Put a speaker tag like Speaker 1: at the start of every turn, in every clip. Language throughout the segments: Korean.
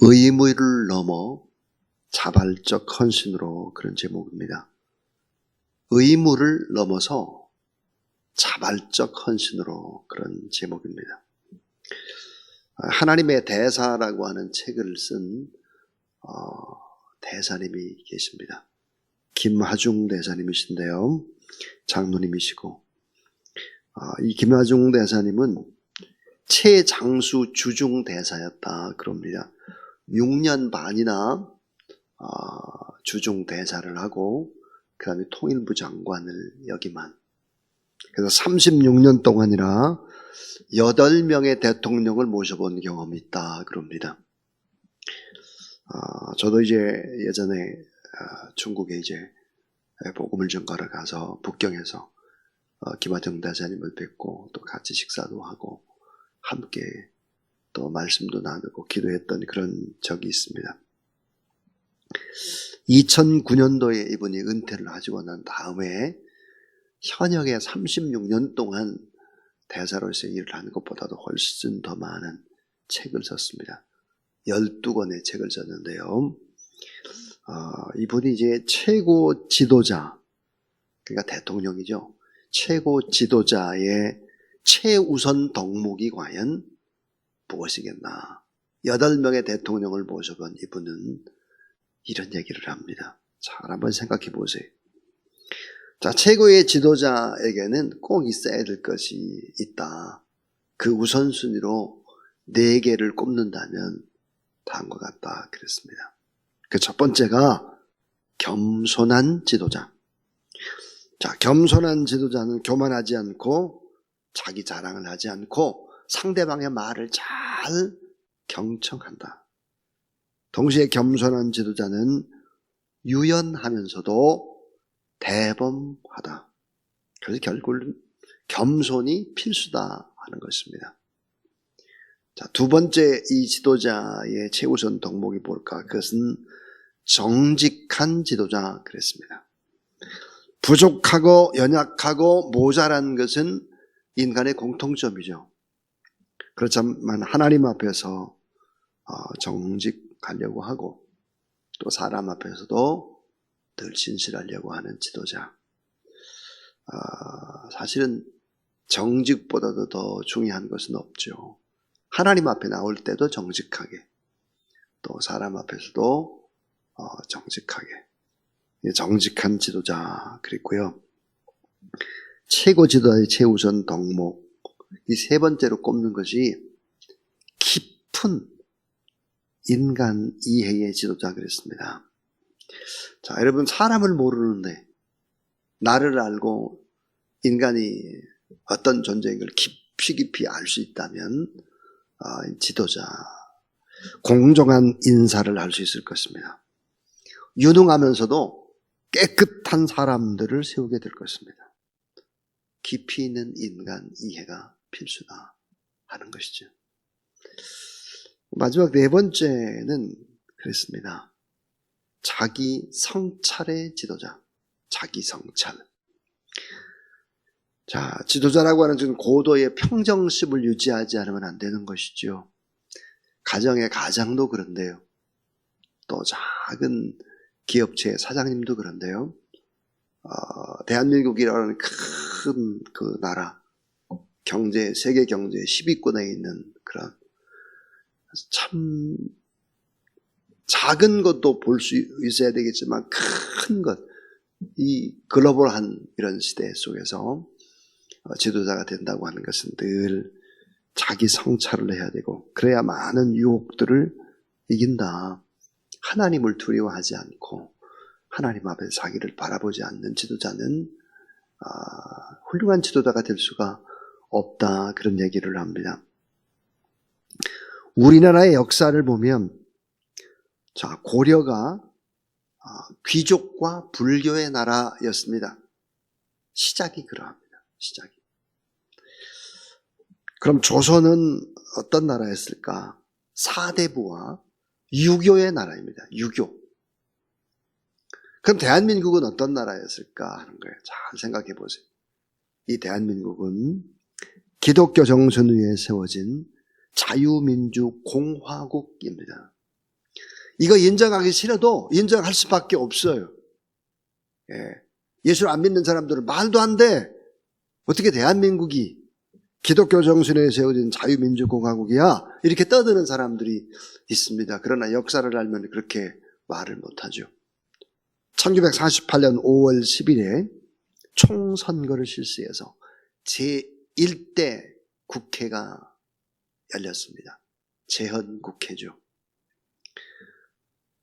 Speaker 1: 의무를 넘어 자발적 헌신으로 그런 제목입니다. 의무를 넘어서 자발적 헌신으로 그런 제목입니다. 하나님의 대사라고 하는 책을 쓴 대사님이 계십니다. 김하중 대사님이신데요. 장로님이시고 이 김하중 대사님은 최장수 주중 대사였다 그럽니다. 6년 반이나 주중 대사를 하고 그 다음에 통일부 장관을 역임한, 그래서 36년 동안이나 8명의 대통령을 모셔본 경험이 있다 그럽니다. 저도 이제 예전에 중국에 이제 복음을 전가러 가서 북경에서 김하중 대사님을 뵙고 또 같이 식사도 하고 함께 또 말씀도 나누고 기도했던 그런 적이 있습니다. 2009년도에 이분이 은퇴를 하시고 난 다음에 현역에 36년 동안 대사로서 일을 하는 것보다도 훨씬 더 많은 책을 썼습니다. 12권의 책을 썼는데요. 이분이 이제 최고 지도자, 그러니까 대통령이죠. 최고 지도자의 최우선 덕목이 과연 무엇이겠나. 8명의 대통령을 모셔본 이분은 이런 얘기를 합니다. 잘 한번 생각해 보세요. 자, 최고의 지도자에게는 꼭 있어야 될 것이 있다. 그 우선순위로 4개를 꼽는다면 다음과 같다 그랬습니다. 그 첫 번째가 겸손한 지도자. 자, 겸손한 지도자는 교만하지 않고 자기 자랑을 하지 않고 상대방의 말을 잘 경청한다. 동시에 겸손한 지도자는 유연하면서도 대범하다. 그래서 결국은 겸손이 필수다 하는 것입니다. 자, 두 번째 이 지도자의 최우선 덕목이 뭘까? 그것은 정직한 지도자 그랬습니다. 부족하고 연약하고 모자란 것은 인간의 공통점이죠. 그렇지만 하나님 앞에서 정직하려고 하고 또 사람 앞에서도 늘 진실하려고 하는 지도자. 사실은 정직보다도 더 중요한 것은 없죠. 하나님 앞에 나올 때도 정직하게, 또 사람 앞에서도 정직하게. 정직한 지도자 그랬고요. 최고 지도자의 최우선 덕목, 이 세 번째로 꼽는 것이 깊은 인간 이해의 지도자 그랬습니다. 자, 여러분, 사람을 모르는데 나를 알고 인간이 어떤 존재인 걸 깊이 알 수 있다면 지도자, 공정한 인사를 할 수 있을 것입니다. 유능하면서도 깨끗한 사람들을 세우게 될 것입니다. 깊이 있는 인간 이해가 필수다 하는 것이죠. 마지막 네 번째는 그랬습니다. 자기 성찰의 지도자. 자기 성찰. 자, 지도자라고 하는 것은 고도의 평정심을 유지하지 않으면 안 되는 것이죠. 가정의 가장도 그런데요. 또 작은 기업체 사장님도 그런데요. 대한민국이라는 큰 그 나라, 경제, 세계 경제 10위권에 있는 그런 참 작은 것도 볼 수 있어야 되겠지만 큰 것, 이 글로벌한 이런 시대 속에서 지도자가 된다고 하는 것은 늘 자기 성찰을 해야 되고, 그래야 많은 유혹들을 이긴다. 하나님을 두려워하지 않고 하나님 앞에 자기를 바라보지 않는 지도자는 훌륭한 지도자가 될 수가 없다. 그런 얘기를 합니다. 우리나라의 역사를 보면, 자, 고려가 귀족과 불교의 나라였습니다. 시작이 그러합니다. 시작이. 그럼 조선은 어떤 나라였을까? 사대부와 유교의 나라입니다. 유교. 그럼 대한민국은 어떤 나라였을까 하는 거예요. 잘 생각해 보세요. 이 대한민국은 기독교 정신 위에 세워진 자유민주 공화국입니다. 이거 인정하기 싫어도 인정할 수밖에 없어요. 예수를 안 믿는 사람들은 말도 안 돼. 어떻게 대한민국이 기독교 정신에 세워진 자유민주공화국이야? 이렇게 떠드는 사람들이 있습니다. 그러나 역사를 알면 그렇게 말을 못하죠. 1948년 5월 10일에 총선거를 실시해서 제1대 국회가 열렸습니다. 재헌국회죠.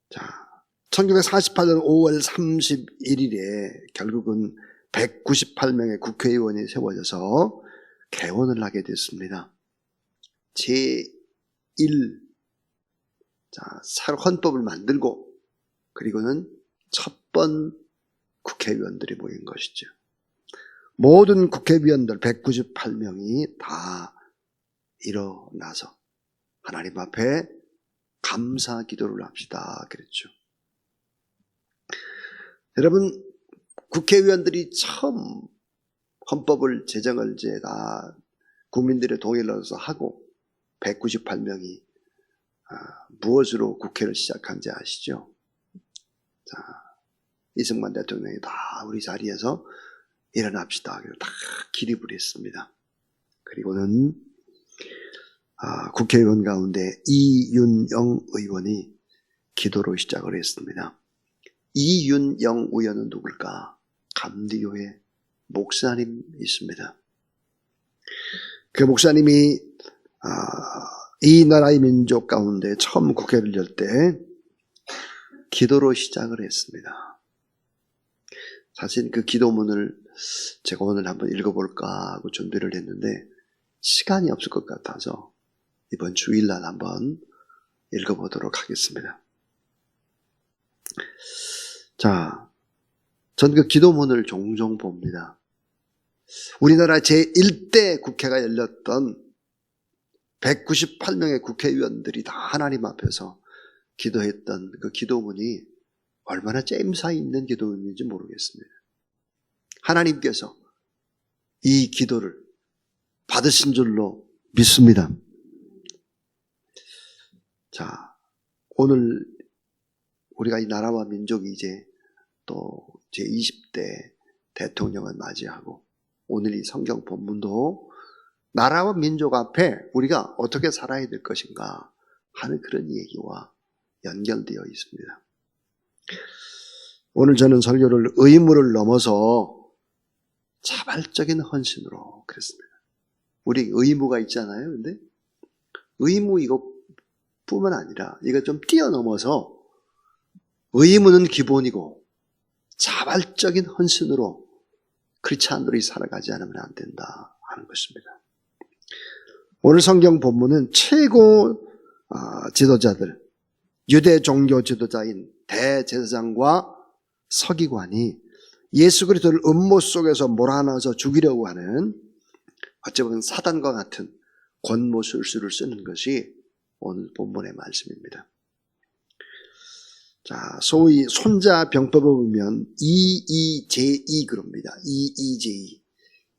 Speaker 1: 자, 1948년 5월 31일에 결국은 198명의 국회의원이 세워져서 개원을 하게 됐습니다. 제1, 헌법을 만들고 그리고는 첫 번 국회의원들이 모인 것이죠. 모든 국회의원들 198명이 다 일어나서 하나님 앞에 감사 기도를 합시다 그랬죠. 여러분, 국회의원들이 처음 헌법을 제정을 이제 다 국민들의 동의를 얻어서 하고 198명이 무엇으로 국회를 시작한지 아시죠? 자, 이승만 대통령이 다 우리 자리에서 일어납시다. 다 기립을 했습니다. 그리고는 국회의원 가운데 이윤영 의원이 기도로 시작을 했습니다. 이윤영 의원은 누굴까? 감리교회 목사님 있습니다. 그 목사님이 이 나라의 민족 가운데 처음 국회를 열 때 기도로 시작을 했습니다. 사실 그 기도문을 제가 오늘 한번 읽어볼까 하고 준비를 했는데 시간이 없을 것 같아서 이번 주일날 한번 읽어보도록 하겠습니다. 자, 전 그 기도문을 종종 봅니다. 우리나라 제1대 국회가 열렸던 198명의 국회의원들이 다 하나님 앞에서 기도했던 그 기도문이 얼마나 잼사 있는 기도문인지 모르겠습니다. 하나님께서 이 기도를 받으신 줄로 믿습니다. 자, 오늘 우리가 이 나라와 민족이 이제 또 제20대 대통령을 맞이하고 오늘 이 성경 본문도 나라와 민족 앞에 우리가 어떻게 살아야 될 것인가 하는 그런 얘기와 연결되어 있습니다. 오늘 저는 설교를 의무를 넘어서 자발적인 헌신으로 그랬습니다. 우리 의무가 있잖아요. 근데 의무 이것뿐만 아니라 이거 좀 뛰어넘어서 의무는 기본이고 자발적인 헌신으로 크리스찬들이 살아가지 않으면 안 된다 하는 것입니다. 오늘 성경 본문은 최고 지도자들, 유대 종교 지도자인 대제사장과 서기관이 예수 그리스도를 음모 속에서 몰아넣어서 죽이려고 하는 어찌 보면 사단과 같은 권모술수를 쓰는 것이 오늘 본문의 말씀입니다. 자, 소위 손자병법을 보면 EEJE 그럽니다. EEJ.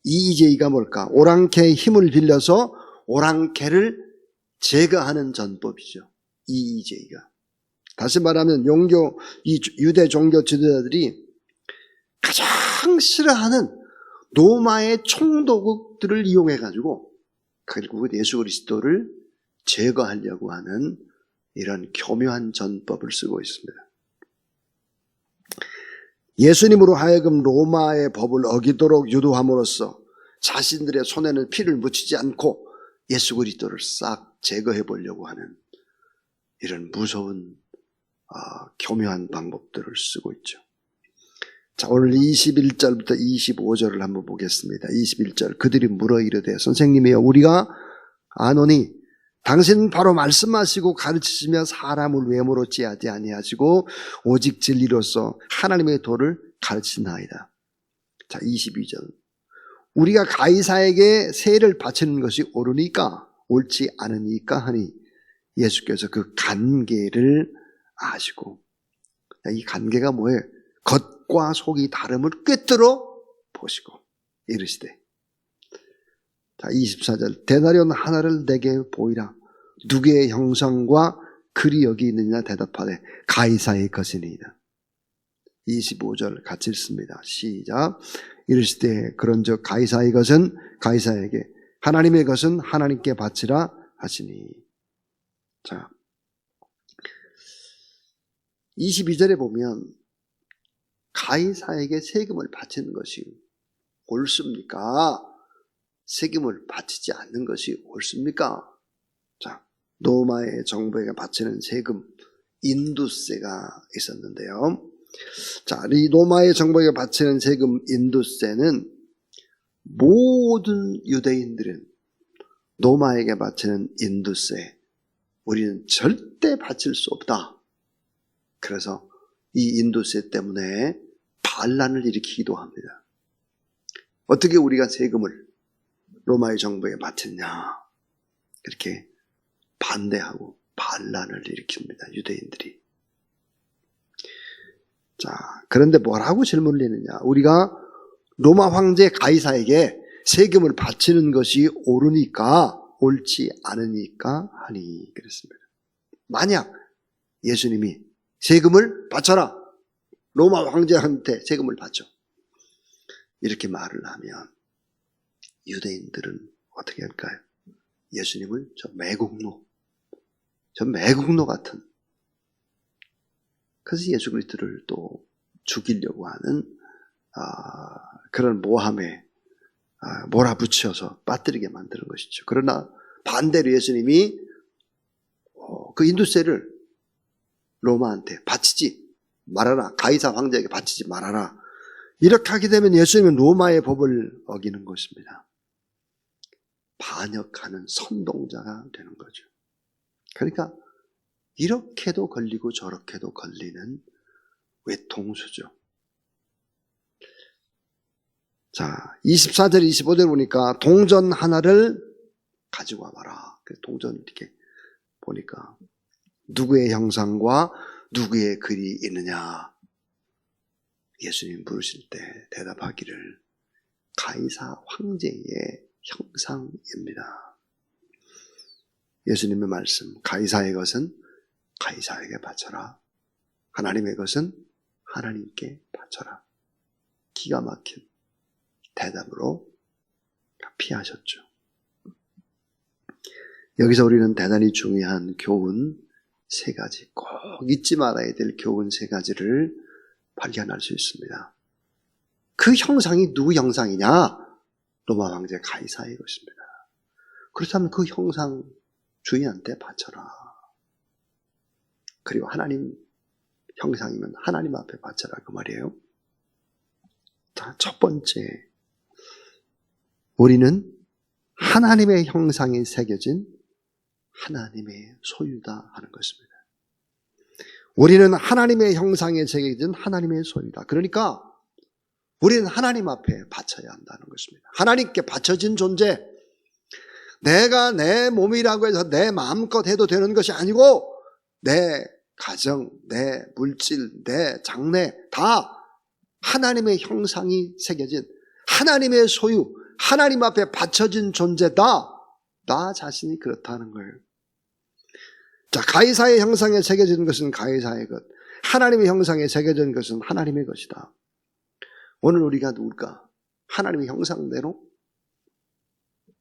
Speaker 1: EEJ가 뭘까? 오랑캐의 힘을 빌려서 오랑캐를 제거하는 전법이죠. EEJ가. 다시 말하면 이 유대 종교 지도자들이 가장 싫어하는 로마의 총도국들을 이용해가지고 결국은 예수 그리스도를 제거하려고 하는 이런 교묘한 전법을 쓰고 있습니다. 예수님으로 하여금 로마의 법을 어기도록 유도함으로써 자신들의 손에는 피를 묻히지 않고 예수 그리스도를 싹 제거해 보려고 하는 이런 무서운 교묘한 방법들을 쓰고 있죠. 자, 오늘 21절부터 25절을 한번 보겠습니다. 21절, 그들이 물어 이르되 선생님이여 우리가 아노니 당신 바로 말씀하시고 가르치시며 사람을 외모로 찌하지 아니하시고 오직 진리로서 하나님의 도를 가르치나이다. 자, 22절, 우리가 가이사에게 세를 바치는 것이 옳으니까 옳지 않으니까 하니 예수께서 그 관계를 아시고, 이 관계가 뭐예요? 겉과 속이 다름을 꿰뚫어 보시고 이르시되. 자, 24절, 데나리온 하나를 내게 보이라. 누구의 형상과 글이 여기 있느냐 대답하되 가이사의 것이니이다. 25절 같이 읽습니다. 시작. 이르시되 그런즉 가이사의 것은 가이사에게, 하나님의 것은 하나님께 바치라 하시니. 자, 22절에 보면 가이사에게 세금을 바치는 것이 옳습니까? 세금을 바치지 않는 것이 옳습니까? 자, 로마의 정부에게 바치는 세금, 인두세가 있었는데요. 자, 이 로마의 정부에게 바치는 세금 인두세는 모든 유대인들은 로마에게 바치는 인두세, 우리는 절대 바칠 수 없다. 그래서 이 인두세 때문에 반란을 일으키기도 합니다. 어떻게 우리가 세금을 로마의 정부에 바쳤냐, 이렇게 반대하고 반란을 일으킵니다, 유대인들이. 자, 그런데 뭐라고 질문을 했느냐? 우리가 로마 황제 가이사에게 세금을 바치는 것이 옳으니까, 옳지 않으니까 하니, 그랬습니다. 만약 예수님이 세금을 바쳐라, 로마 황제한테 세금을 바쳐, 이렇게 말을 하면 유대인들은 어떻게 할까요? 예수님을 저 매국노 같은, 그래서 예수 그리스도를 또 죽이려고 하는 그런 모함에 몰아붙여서 빠뜨리게 만드는 것이죠. 그러나 반대로 예수님이 그 인두세를 로마한테 바치지 말아라, 가이사 황제에게 바치지 말아라, 이렇게 하게 되면 예수님은 로마의 법을 어기는 것입니다. 반역하는 선동자가 되는 거죠. 그러니까 이렇게도 걸리고 저렇게도 걸리는 외통수죠. 자, 24절 25절 보니까 동전 하나를 가지고 와봐라. 동전 이렇게 보니까 누구의 형상과 누구의 글이 있느냐, 예수님 부르실 때 대답하기를 가이사 황제의 형상입니다. 예수님의 말씀, 가이사의 것은 가이사에게 바쳐라, 하나님의 것은 하나님께 바쳐라. 기가 막힌 대답으로 피하셨죠. 여기서 우리는 대단히 중요한 교훈 세 가지, 꼭 잊지 말아야 될 교훈 세 가지를 발견할 수 있습니다. 그 형상이 누구 형상이냐? 로마 황제 가이사의 것입니다. 그렇다면 그 형상 주인한테 바쳐라. 그리고 하나님 형상이면 하나님 앞에 바쳐라, 그 말이에요. 자, 첫 번째, 우리는 하나님의 형상이 새겨진 하나님의 소유다 하는 것입니다. 우리는 하나님의 형상에 새겨진 하나님의 소유다. 그러니까 우리는 하나님 앞에 바쳐야 한다는 것입니다. 하나님께 바쳐진 존재, 내가 내 몸이라고 해서 내 마음껏 해도 되는 것이 아니고, 내 가정, 내 물질, 내 장래 다 하나님의 형상이 새겨진 하나님의 소유, 하나님 앞에 바쳐진 존재다. 나 자신이 그렇다는 거예요. 자, 가이사의 형상에 새겨진 것은 가이사의 것, 하나님의 형상에 새겨진 것은 하나님의 것이다. 오늘 우리가 누굴까? 하나님의 형상대로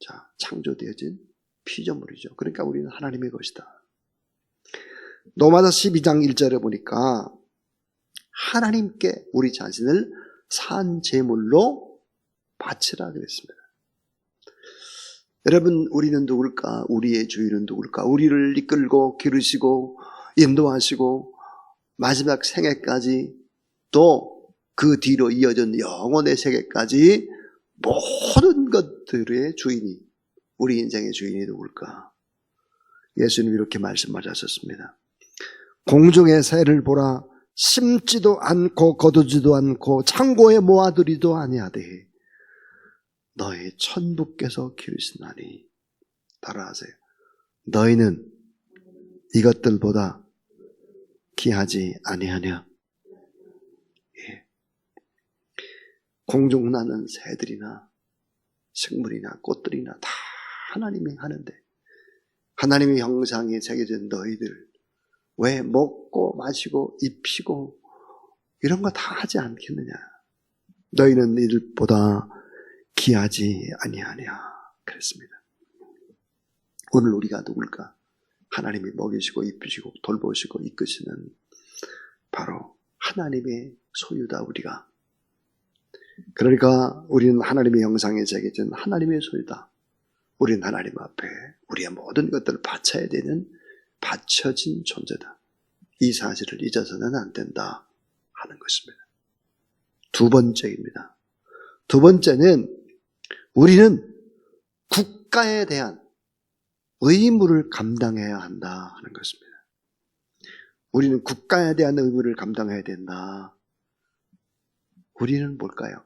Speaker 1: 자, 창조되어진 피조물이죠. 그러니까 우리는 하나님의 것이다. 로마서 12장 1절에 보니까 하나님께 우리 자신을 산 제물로 바치라 그랬습니다. 여러분, 우리는 누굴까? 우리의 주인은 누굴까? 우리를 이끌고 기르시고 인도하시고 마지막 생애까지, 또 그 뒤로 이어진 영원의 세계까지 모든 것들의 주인이, 우리 인생의 주인이 누굴까? 예수님이 이렇게 말씀하셨습니다. 공중의 새를 보라, 심지도 않고 거두지도 않고 창고에 모아두리도 아니하되 너희 천부께서 기르시나니. 따라하세요. 너희는 이것들보다 귀하지 아니하냐? 예. 공중 나는 새들이나 식물이나 꽃들이나 다 하나님이 하는데, 하나님의 형상에 새겨진 너희들, 왜 먹고 마시고 입히고 이런 거 다 하지 않겠느냐. 너희는 이들보다 귀하지 아니하냐 그랬습니다. 오늘 우리가 누굴까? 하나님이 먹이시고 입히시고 돌보시고 이끄시는 바로 하나님의 소유다 우리가. 그러니까 우리는 하나님의 형상에 새겨진 하나님의 소유다. 우리는 하나님 앞에 우리의 모든 것들을 바쳐야 되는 바쳐진 존재다. 이 사실을 잊어서는 안 된다 하는 것입니다. 두 번째입니다. 두 번째는 우리는 국가에 대한 의무를 감당해야 한다 하는 것입니다. 우리는 국가에 대한 의무를 감당해야 된다. 우리는 뭘까요?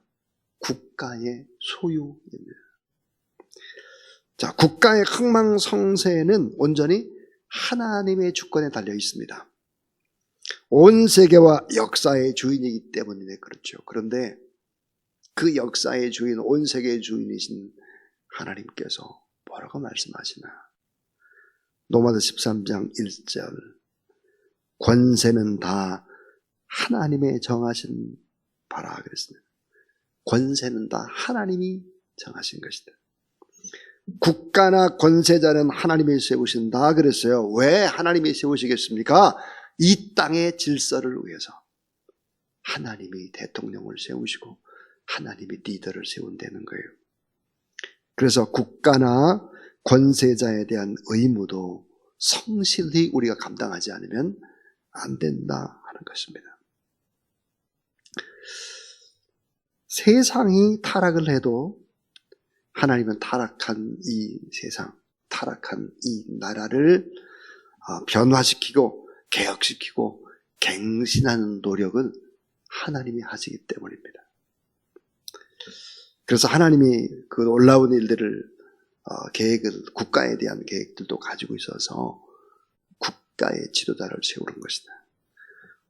Speaker 1: 국가의 소유입니다. 자, 국가의 흥망성쇠는 온전히 하나님의 주권에 달려 있습니다. 온 세계와 역사의 주인이기 때문에 그렇죠. 그런데 그 역사의 주인, 온 세계의 주인이신 하나님께서 뭐라고 말씀하시나? 로마서 13장 1절 권세는 다 하나님의 정하신 바라 그랬습니다. 권세는 다 하나님이 정하신 것이다. 국가나 권세자는 하나님이 세우신다 그랬어요. 왜 하나님이 세우시겠습니까? 이 땅의 질서를 위해서 하나님이 대통령을 세우시고 하나님이 리더를 세운다는 거예요. 그래서 국가나 권세자에 대한 의무도 성실히 우리가 감당하지 않으면 안 된다 하는 것입니다. 세상이 타락을 해도 하나님은 타락한 이 세상, 타락한 이 나라를 변화시키고 개혁시키고 갱신하는 노력은 하나님이 하시기 때문입니다. 그래서 하나님이 그 놀라운 일들을 계획을 국가에 대한 계획들도 가지고 있어서 국가의 지도자를 세우는 것이다.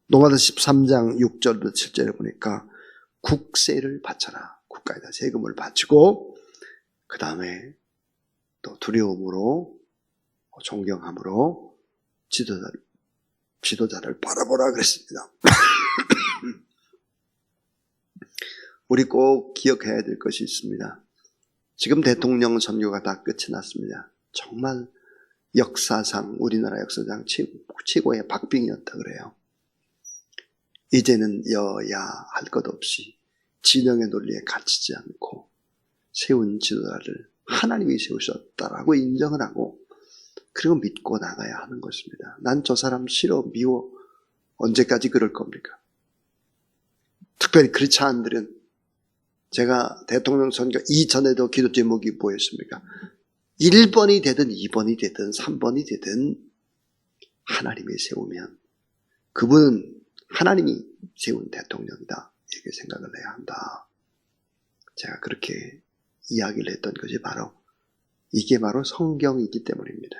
Speaker 1: 로마서 13장 6절부터 7절에 보니까 국세를 바쳐라. 국가에다 세금을 바치고 그 다음에 또 두려움으로 존경함으로 지도자를 바라보라 그랬습니다. 우리 꼭 기억해야 될 것이 있습니다. 지금 대통령 선거가 다 끝이 났습니다. 정말 역사상 우리나라 역사상 최고의 박빙이었다 그래요. 이제는 여야 할 것 없이 진영의 논리에 갇히지 않고 세운 지도자를 하나님이 세우셨다라고 인정을 하고 그리고 믿고 나가야 하는 것입니다. 난 저 사람 싫어 미워 언제까지 그럴 겁니까? 특별히 그렇지 않은들은 제가 대통령 선거 이전에도 기도 제목이 뭐였습니까? 1번이 되든 2번이 되든 3번이 되든 하나님이 세우면 그분은 하나님이 세운 대통령이다 이렇게 생각을 해야 한다. 제가 그렇게 이야기를 했던 것이 바로 이게 바로 성경이기 때문입니다.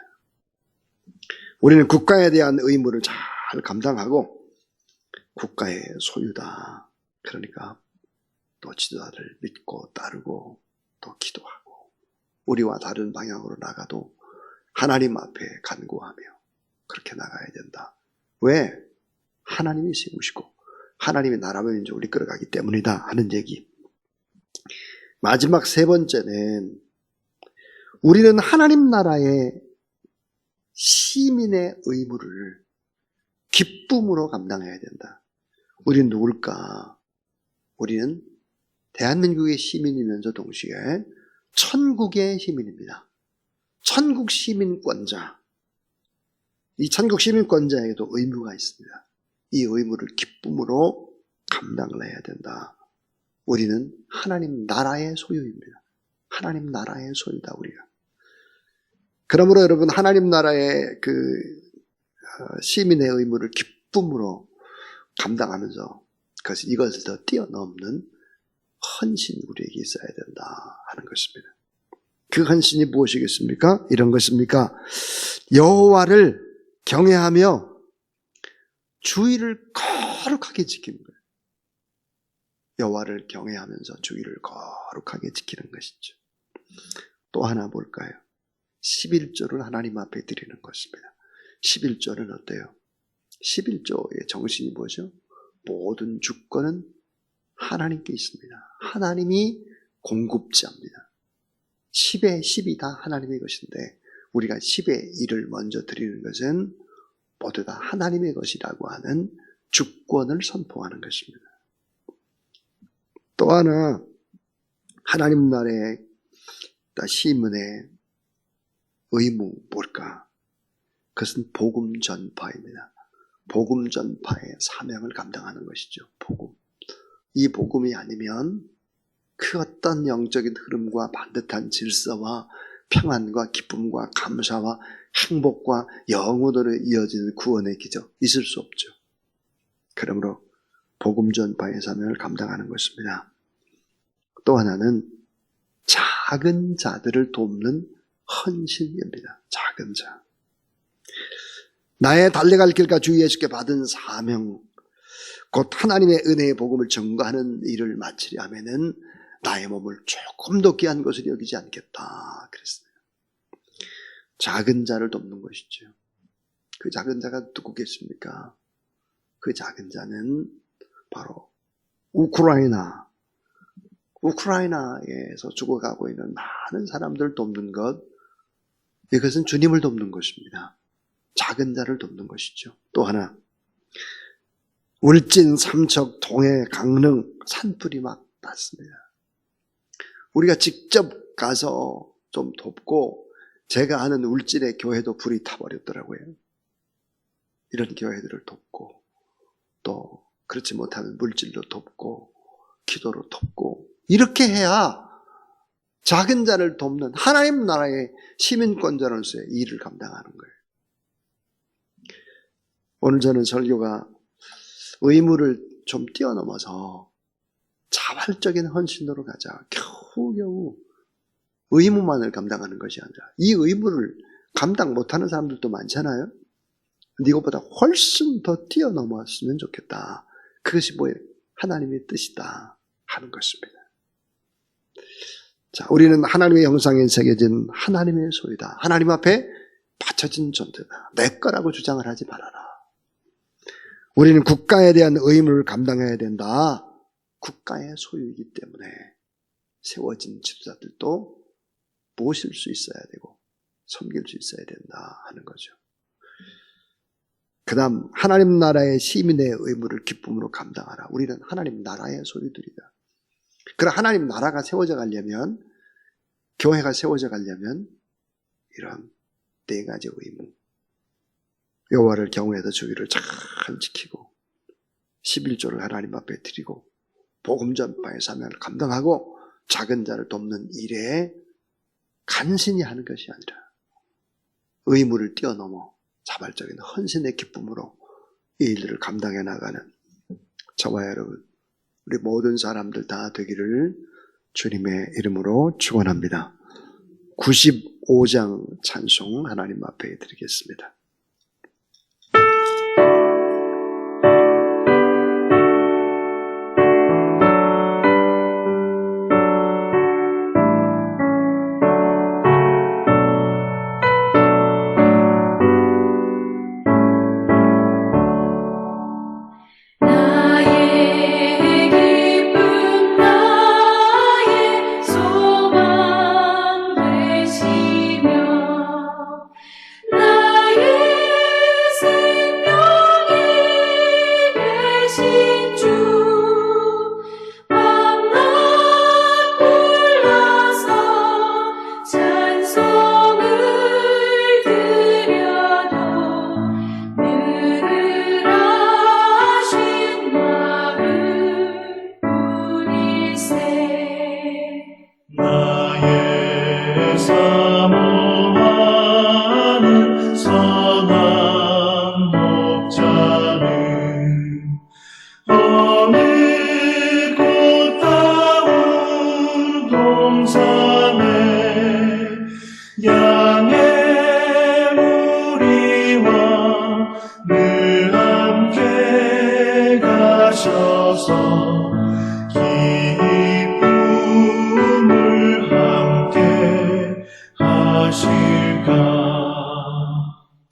Speaker 1: 우리는 국가에 대한 의무를 잘 감당하고 국가의 소유다. 그러니까 또 지도자를 믿고 따르고 또 기도하고 우리와 다른 방향으로 나가도 하나님 앞에 간구하며 그렇게 나가야 된다. 왜? 하나님이 세우시고 하나님의 나라와 민족을 이끌어가기 때문이다 하는 얘기. 마지막 세 번째는 우리는 하나님 나라의 시민의 의무를 기쁨으로 감당해야 된다. 우리는 누굴까? 우리는 대한민국의 시민이면서 동시에 천국의 시민입니다. 천국 시민권자. 이 천국 시민권자에게도 의무가 있습니다. 이 의무를 기쁨으로 감당을 해야 된다. 우리는 하나님 나라의 소유입니다. 하나님 나라의 소유다 우리가. 그러므로 여러분 하나님 나라의 그 시민의 의무를 기쁨으로 감당하면서 이것을 더 뛰어넘는 헌신이 우리에게 있어야 된다 하는 것입니다. 그 헌신이 무엇이겠습니까? 이런 것입니까? 여호와를 경외하며 주의를 거룩하게 지키는 거예요. 여호와를 경외하면서 주의를 거룩하게 지키는 것이죠. 또 하나 볼까요? 11조를 하나님 앞에 드리는 것입니다. 11조는 어때요? 11조의 정신이 뭐죠? 모든 주권은 하나님께 있습니다. 하나님이 공급자입니다. 10의 10이 다 하나님의 것인데 우리가 10의 1을 먼저 드리는 것은 모두 다 하나님의 것이라고 하는 주권을 선포하는 것입니다. 또 하나 하나님 나라의 시민의 의무 뭘까? 그것은 복음 전파입니다. 복음 전파의 사명을 감당하는 것이죠. 복음. 이 복음이 아니면 그 어떤 영적인 흐름과 반듯한 질서와 평안과 기쁨과 감사와 행복과 영원으로 이어지는 구원의 기적 있을 수 없죠. 그러므로 복음 전파의 사명을 감당하는 것입니다. 또 하나는 작은 자들을 돕는 헌신입니다. 작은 자. 나의 달려갈 길과 주 예수께 받은 사명, 곧 하나님의 은혜의 복음을 전가하는 일을 마치려 하면은 나의 몸을 조금 더 귀한 것을 여기지 않겠다 그랬어요. 작은 자를 돕는 것이죠. 그 작은 자가 누구겠습니까? 그 작은 자는 바로 우크라이나에서 죽어가고 있는 많은 사람들 돕는 것, 이것은 주님을 돕는 것입니다. 작은 자를 돕는 것이죠. 또 하나, 울진, 삼척, 동해, 강릉, 산불이 막 났습니다. 우리가 직접 가서 좀 돕고, 제가 아는 울진의 교회도 불이 타버렸더라고요. 이런 교회들을 돕고, 또 그렇지 못하면 물질로 돕고, 기도로 돕고, 이렇게 해야 작은 자를 돕는 하나님 나라의 시민권자로서의 일을 감당하는 거예요. 오늘 저는 설교가 의무를 좀 뛰어넘어서 자발적인 헌신으로 가자. 겨우겨우 의무만을 감당하는 것이 아니라 이 의무를 감당 못하는 사람들도 많잖아요. 근데 이것보다 훨씬 더 뛰어넘었으면 좋겠다. 그것이 뭐예요? 하나님의 뜻이다 하는 것입니다. 자, 우리는 하나님의 형상에 새겨진 하나님의 소유다. 하나님 앞에 바쳐진 존재다. 내 거라고 주장을 하지 말아라. 우리는 국가에 대한 의무를 감당해야 된다. 국가의 소유이기 때문에 세워진 지도자들도 모실 수 있어야 되고 섬길 수 있어야 된다 하는 거죠. 그 다음 하나님 나라의 시민의 의무를 기쁨으로 감당하라. 우리는 하나님 나라의 소유들이다. 그럼 하나님 나라가 세워져 가려면, 교회가 세워져 가려면 이런 네 가지 의무, 여호와를 경외해서 주기를 잘 지키고 11조를 하나님 앞에 드리고 복음 전파의 사명을 감당하고 작은 자를 돕는 일에 간신히 하는 것이 아니라 의무를 뛰어넘어 자발적인 헌신의 기쁨으로 이 일들을 감당해 나가는 저와 여러분, 우리 모든 사람들 다 되기를 주님의 이름으로 축원합니다. 95장 찬송 하나님 앞에 드리겠습니다.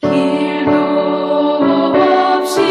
Speaker 2: 길도 없이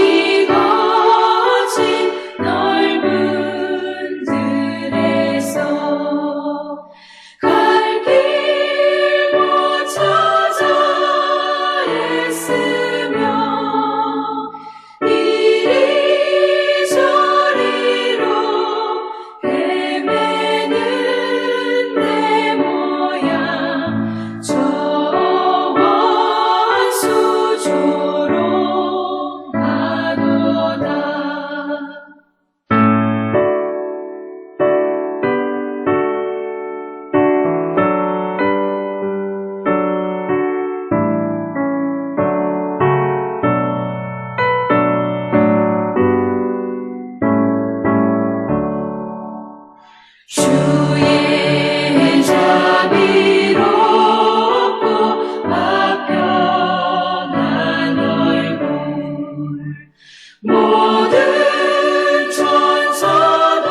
Speaker 2: 모든 천사도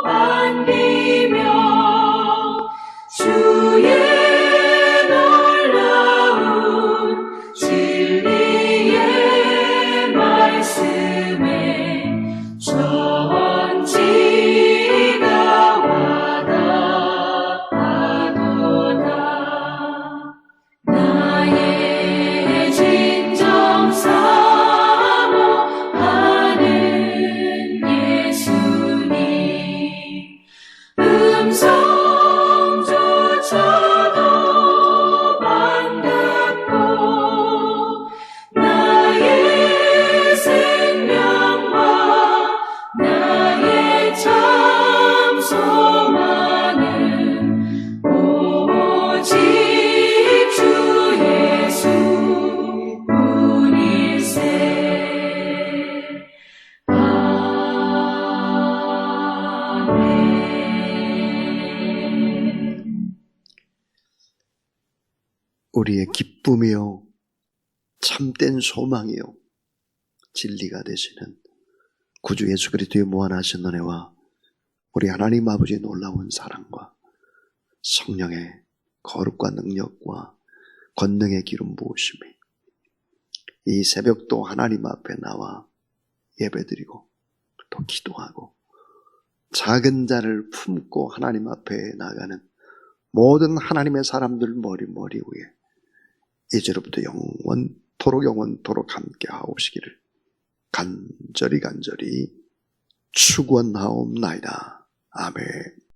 Speaker 2: 반기며 주의 놀라운 진리의 말씀에 천지가 와닿아도다. 나의 진정 사모하는 예수님, 음성조차도 반갑고 나의 생명과 나의 참 소망은 오직 주 예수뿐일세. 아멘.
Speaker 1: 우리의 기쁨이요 참된 소망이요 진리가 되시는 구주 예수 그리스도의 무한하신 은혜와 우리 하나님 아버지의 놀라운 사랑과 성령의 거룩과 능력과 권능의 기름 부으심이 이 새벽도 하나님 앞에 나와 예배드리고 또 기도하고 작은 자를 품고 하나님 앞에 나가는 모든 하나님의 사람들 머리 위에 이제로부터 영원토록 함께 하옵시기를 간절히 축원하옵나이다. 아멘.